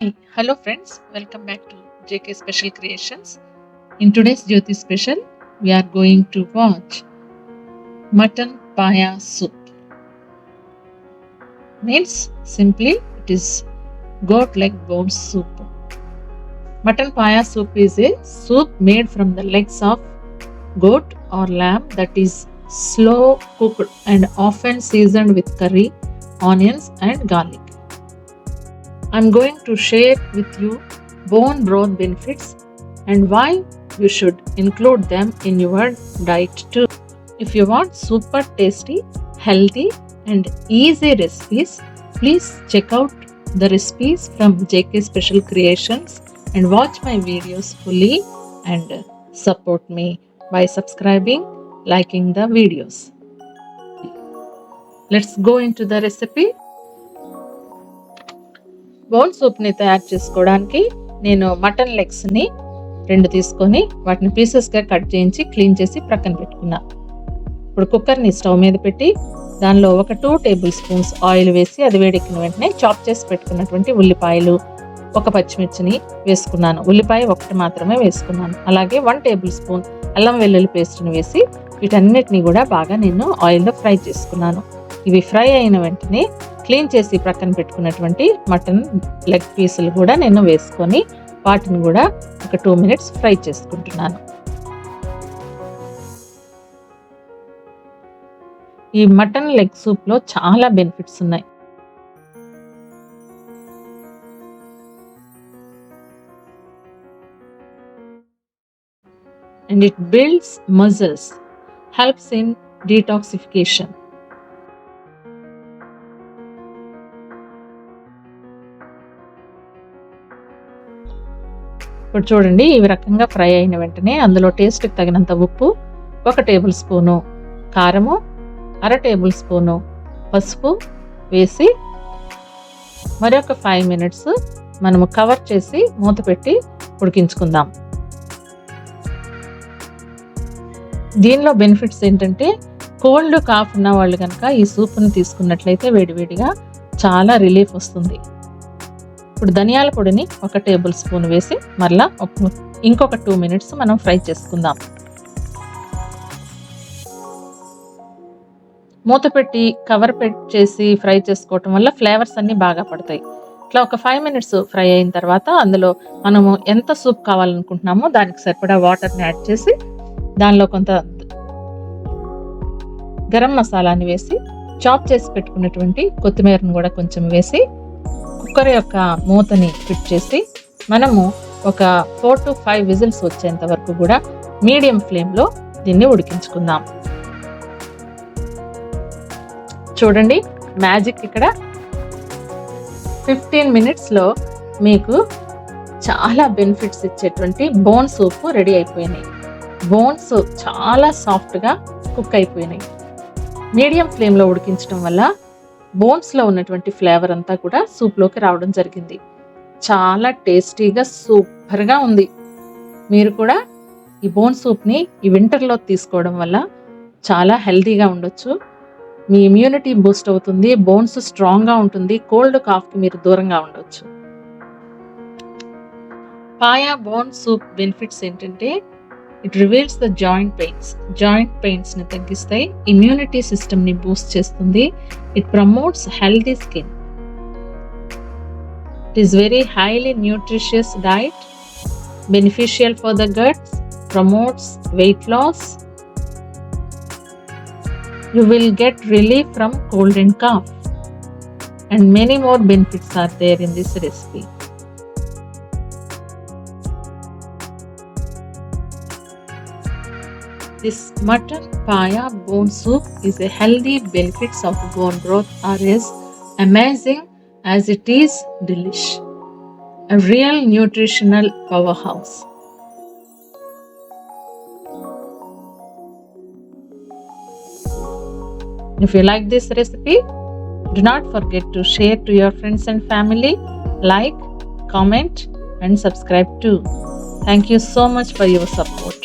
Hey, hello friends, welcome back to JK Special Creations. In today's Jyoti Special, we are going to watch mutton paya soup. Means simply it is goat leg bone soup. Mutton paya soup is a soup made from the legs of goat or lamb that is slow cooked and often seasoned with curry, onions and garlic. I'm going to share with you bone broth benefits and why you should include them in your diet too. If you want super tasty, healthy and easy recipes, please check out the recipes from JK Special Creations and watch my videos fully and support me by subscribing, liking the videos. Let's go into the recipe. Bone సూప్ని తయారు చేసుకోవడానికి నేను mutton లెగ్స్ని 2 తీసుకొని వాటిని పీసెస్గా cut చేయించి clean చేసి ప్రక్కన పెట్టుకున్నా. ఇప్పుడు కుక్కర్ని స్టవ్ మీద పెట్టి దానిలో ఒక 2 టేబుల్ స్పూన్స్ ఆయిల్ వేసి అది వేడెక్కిన వెంటనే చాప్ చేసి పెట్టుకున్నటువంటి ఉల్లిపాయలు, ఒక పచ్చిమిర్చిని వేసుకున్నాను. ఉల్లిపాయ ఒకటి మాత్రమే వేసుకున్నాను. అలాగే 1 టేబుల్ స్పూన్ అల్లం వెల్లుల్లి పేస్ట్ని వేసి వీటన్నిటిని కూడా బాగా నేను ఆయిల్లో ఫ్రై చేసుకున్నాను. ఇవి ఫ్రై అయిన వెంటనే క్లీన్ చేసి ప్రక్కన పెట్టుకున్నటువంటి మటన్ లెగ్ పీసులు కూడా నేను వేసుకొని వాటిని కూడా ఒక 2 మినిట్స్ ఫ్రై చేసుకుంటున్నాను. ఈ మటన్ లెగ్ సూప్లో చాలా బెనిఫిట్స్ ఉన్నాయి. And it builds muscles, helps in detoxification. ఇప్పుడు చూడండి, ఈ రకంగా ఫ్రై అయిన వెంటనే అందులో టేస్ట్కి తగినంత ఉప్పు, 1 టేబుల్ స్పూను కారము, 1/2 టేబుల్ స్పూను పసుపు వేసి మరొక 5 మినిట్స్ మనము కవర్ చేసి మూత పెట్టి ఉడికించుకుందాం. దీనిలో బెనిఫిట్స్ ఏంటంటే కోల్డ్ కాఫ్ ఉన్న వాళ్ళు కనుక ఈ సూప్ని తీసుకున్నట్లయితే వేడివేడిగా చాలా రిలీఫ్ వస్తుంది. ఇప్పుడు ధనియాల పొడిని 1 టేబుల్ స్పూన్ వేసి మరలా ఇంకొక 2 మినిట్స్ మనం ఫ్రై చేసుకుందాం. మూత పెట్టి కవర్ చేసి ఫ్రై చేసుకోవటం వల్ల ఫ్లేవర్స్ అన్నీ బాగా పడతాయి. ఇట్లా ఒక 5 మినిట్స్ ఫ్రై అయిన తర్వాత అందులో మనము ఎంత సూప్ కావాలనుకుంటున్నామో దానికి సరిపడా వాటర్ని యాడ్ చేసి దానిలో కొంత గరం మసాలాని వేసి చాప్ చేసి పెట్టుకున్నటువంటి కొత్తిమీరను కూడా కొంచెం వేసి కుక్కర్ యొక్క మూతని ఫిట్ చేసి మనము ఒక 4 to 5 విజిల్స్ వచ్చేంత వరకు కూడా మీడియం ఫ్లేమ్లో దీన్ని ఉడికించుకుందాం. చూడండి, మ్యాజిక్ ఇక్కడ 15 మినిట్స్లో మీకు చాలా బెనిఫిట్స్ ఇచ్చేటువంటి బోన్ సూప్ రెడీ అయిపోయినాయి. బోన్స్ చాలా సాఫ్ట్గా కుక్ అయిపోయినాయి. మీడియం ఫ్లేమ్లో ఉడికించడం వల్ల బోన్స్లో ఉన్నటువంటి ఫ్లేవర్ అంతా కూడా సూప్లోకి రావడం జరిగింది. చాలా టేస్టీగా సూపర్గా ఉంది. మీరు కూడా ఈ బోన్ సూప్ని ఈ వింటర్లో తీసుకోవడం వల్ల చాలా హెల్తీగా ఉండొచ్చు. మీ ఇమ్యూనిటీ బూస్ట్ అవుతుంది, బోన్స్ స్ట్రాంగ్గా ఉంటుంది, కోల్డ్ కాఫ్కి మీరు దూరంగా ఉండొచ్చు. పాయా బోన్ సూప్ బెనిఫిట్స్ ఏంటంటే ఇట్ రివీల్స్ ద జాయింట్ పెయిన్స్ని తగ్గిస్తాయి, ఇమ్యూనిటీ సిస్టమ్ని బూస్ట్ చేస్తుంది, it promotes healthy skin, it is very highly nutritious diet, beneficial for the guts, promotes weight loss, you will get relief from cold and cough, and many more benefits are there in this recipe. This mutton paya bone soup is a healthy benefits of bone broth are as amazing as it is delish, a real nutritional powerhouse. If you like this recipe, do not forget to share to your friends and family, like, comment and subscribe too. Thank you so much for your support.